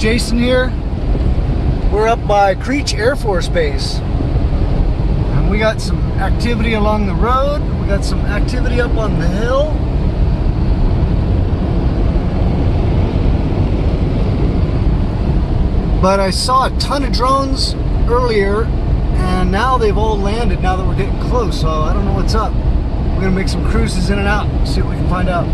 Jason here. We're up by Creech Air Force Base. And we got some activity along the road. We got some activity up on the hill. But I saw a ton of drones earlier, and now they've all landed now that we're getting close, so I don't know what's up. We're gonna make some cruises in and out, see what we can find out.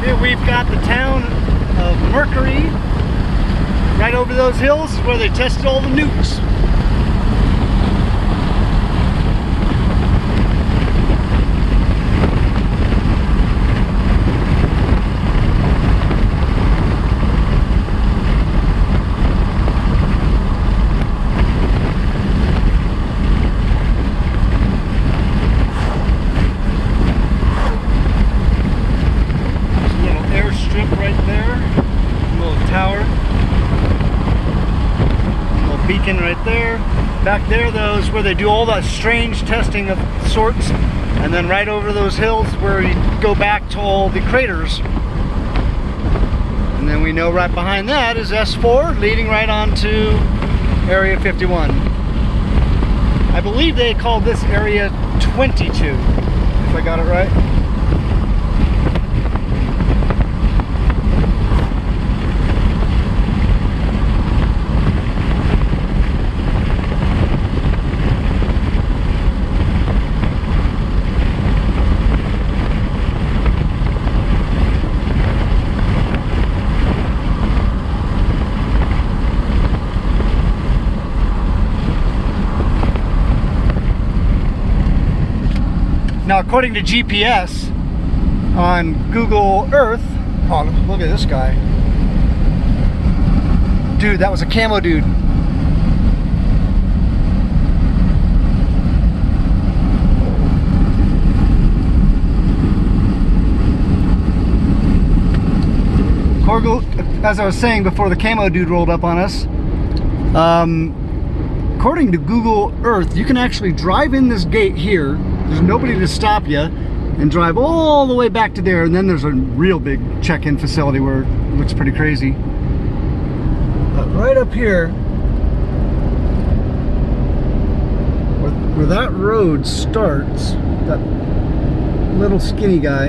Here we've got the town of Mercury. Right over those hills is where they tested all the nukes. There's a little airstrip right there, a little tower. Beacon right there. Back there though is where they do all that strange testing of sorts, and then right over those hills where you go back to all the craters. And then we know right behind that is S4 leading right on to Area 51. I believe they called this Area 22, if I got it right. Now, according to GPS on Google Earth, oh, look at this guy. Dude, that was a camo dude. As I was saying before the camo dude rolled up on us, according to Google Earth, you can actually drive in this gate here. There's nobody to stop you, and drive all the way back to there, and then there's a real big check-in facility where it looks pretty crazy. But right up here, where that road starts, that little skinny guy,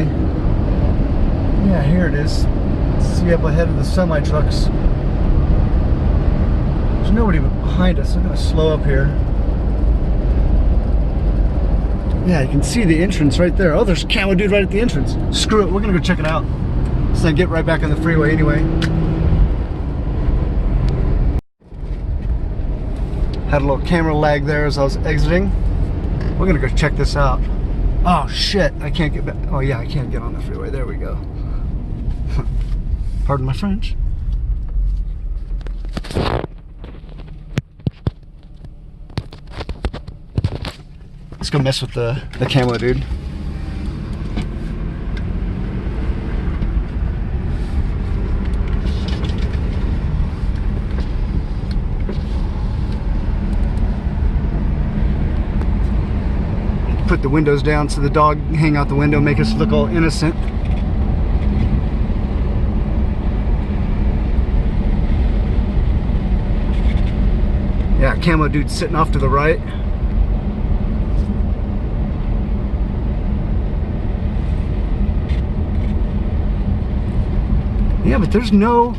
yeah, here it is. See up ahead of the semi-trucks. There's nobody behind us. I'm gonna slow up here. Yeah, you can see the entrance right there. Oh, there's a camo dude right at the entrance. Screw it, we're gonna go check it out. So I get right back on the freeway anyway. Had a little camera lag there as I was exiting. We're gonna go check this out. Oh shit, I can't get back. Oh yeah, I can't get on the freeway. There we go. Pardon my French. Let's go mess with the camo dude. Put the windows down so the dog hang out the window, make us look all innocent. Yeah, camo dude sitting off to the right. Yeah, but there's no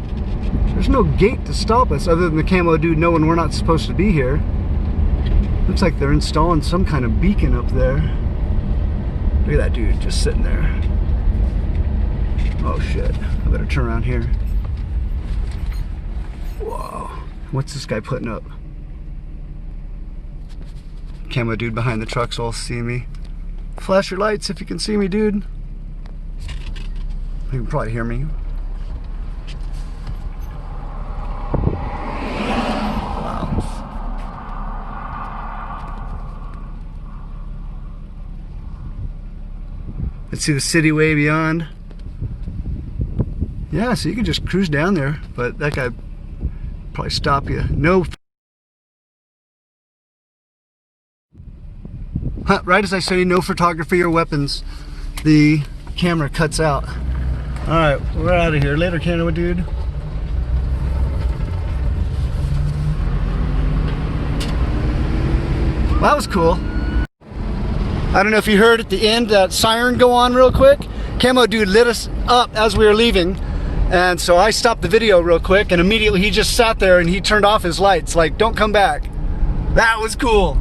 gate to stop us other than the camo dude knowing we're not supposed to be here. Looks like they're installing some kind of beacon up there. Look at that dude just sitting there. Oh shit, I better turn around here. Whoa, what's this guy putting up? Camo dude behind the trucks all see me. Flash your lights if you can see me, dude. You can probably hear me. Let's see the city way beyond. Yeah, so you can just cruise down there, but that guy probably stop you. No. Right as I say no photography or weapons, the camera cuts out. All right, we're out of here. Later, Canada dude. Well, that was cool. I don't know if you heard at the end that siren go on real quick. Camo dude lit us up as we were leaving, and so I stopped the video real quick, and immediately he just sat there and he turned off his lights, like, don't come back. That was cool.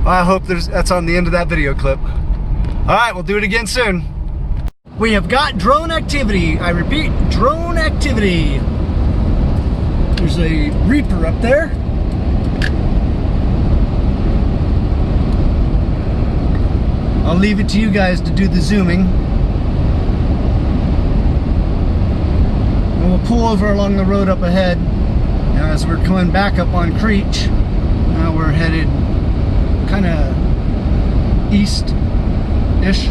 I hope that's on the end of that video clip. All right, we'll do it again soon. We have got drone activity. I repeat, drone activity. There's a Reaper up there. I'll leave it to you guys to do the zooming. And we'll pull over along the road up ahead. Now, as we're coming back up on Creech, now we're headed kind of east-ish.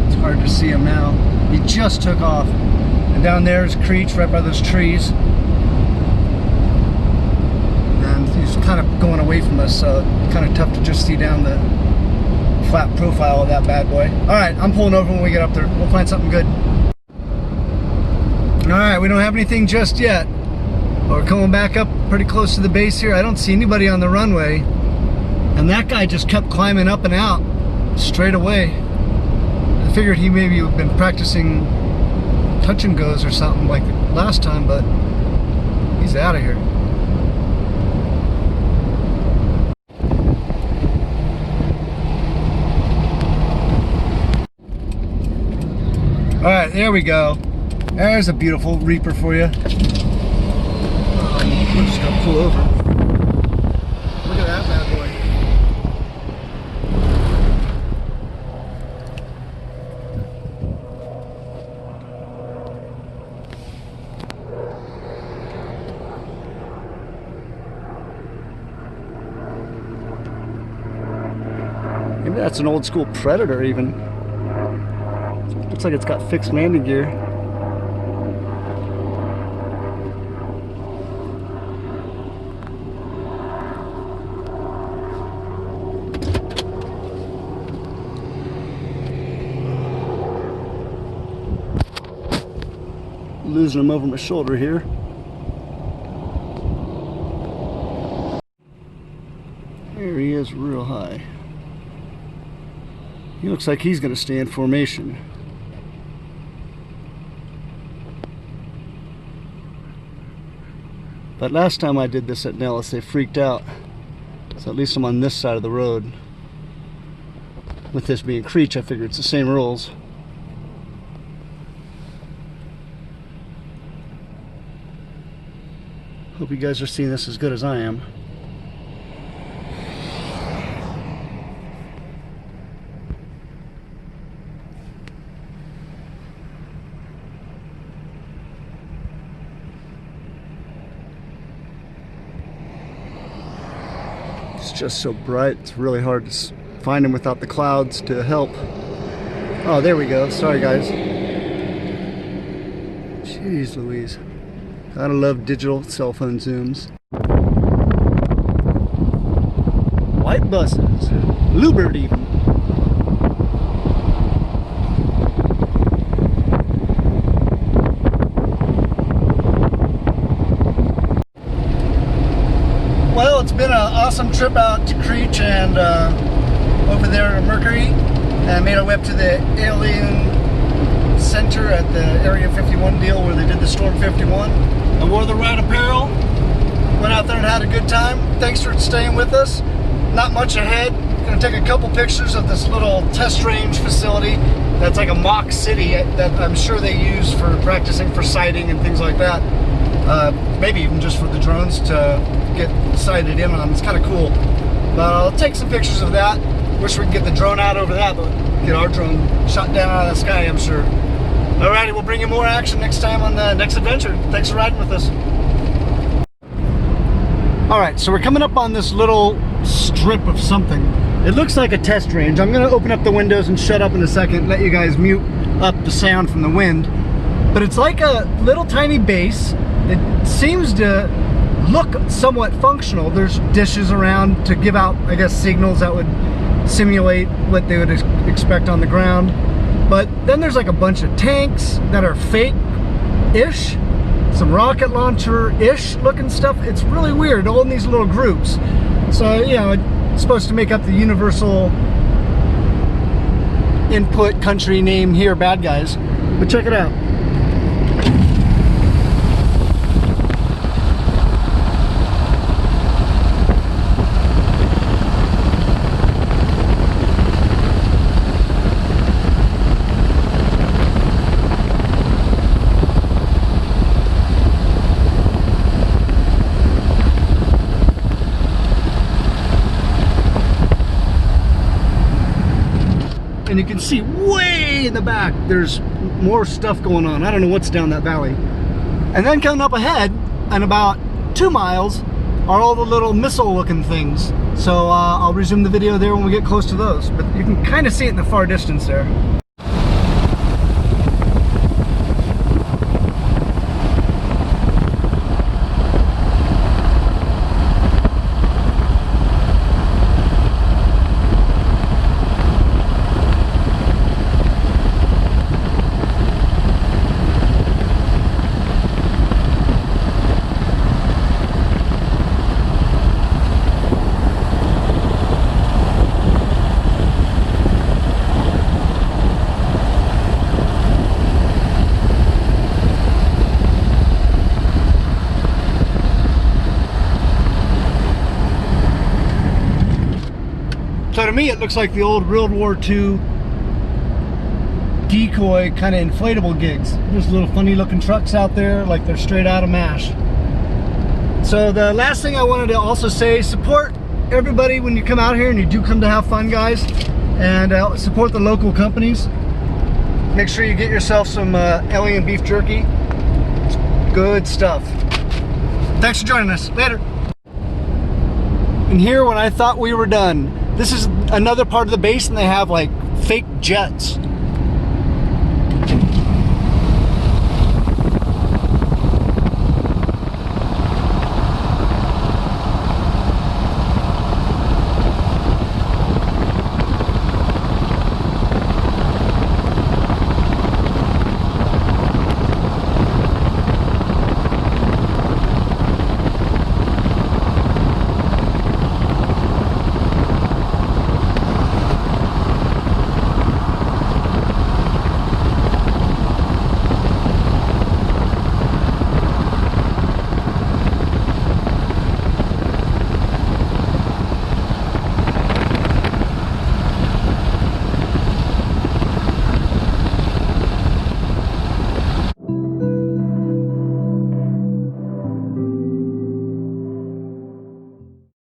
It's hard to see him now. He just took off. And down there is Creech, right by those trees. And he's kind of going away from us, so kind of tough to just see down the flat profile of that bad boy. Alright, I'm pulling over when we get up there. We'll find something good. Alright, we don't have anything just yet. We're coming back up pretty close to the base here. I don't see anybody on the runway. And that guy just kept climbing up and out straight away. I figured he maybe had been practicing touch and goes or something like last time, but he's out of here. Alright, there we go. There's a beautiful Reaper for you. We're just gonna pull over. Look at that bad boy. Maybe that's an old school Predator even. Looks like it's got fixed landing gear. Losing him over my shoulder here. There he is, real high. He looks like he's going to stay in formation. But last time I did this at Nellis, they freaked out. So at least I'm on this side of the road. With this being Creech, I figure it's the same rules. Hope you guys are seeing this as good as I am. It's just so bright, it's really hard to find him without the clouds to help. Oh, there we go. Sorry, guys. Jeez Louise. Gotta love digital cell phone zooms. White buses. Bluebird even. Well, it's been an awesome trip out to Creech and over there at Mercury. And made our way up to the Alien Center at the Area 51 deal where they did the Storm 51. I wore the right apparel, went out there and had a good time. Thanks for staying with us. Not much ahead. Gonna take a couple pictures of this little test range facility that's like a mock city that I'm sure they use for practicing for sighting and things like that. Maybe even just for the drones to get sighted in on them. It's kind of cool. But I'll take some pictures of that. Wish we could get the drone out over that, but get our drone shot down out of the sky, I'm sure. Alrighty, we'll bring you more action next time on the next adventure. Thanks for riding with us. Alright, so we're coming up on this little strip of something. It looks like a test range. I'm going to open up the windows and shut up in a second, let you guys mute up the sound from the wind. But it's like a little tiny base. It seems to look somewhat functional. There's dishes around to give out, I guess, signals that would simulate what they would expect on the ground. But then there's like a bunch of tanks that are fake-ish, some rocket launcher-ish looking stuff. It's really weird, all in these little groups. So, you know, it's supposed to make up the universal input country name here, bad guys. But check it out. And you can see way in the back, there's more stuff going on. I don't know what's down that valley. And then coming up ahead, and about 2 miles, are all the little missile-looking things. So I'll resume the video there when we get close to those. But you can kind of see it in the far distance there. So to me, it looks like the old World War II decoy kind of inflatable gigs. There's little funny looking trucks out there like they're straight out of MASH. So the last thing I wanted to also say, support everybody when you come out here, and you do come to have fun, guys, and support the local companies. Make sure you get yourself some alien beef jerky. It's good stuff. Thanks for joining us. Later. And here, when I thought we were done, this is another part of the base, and they have like fake jets.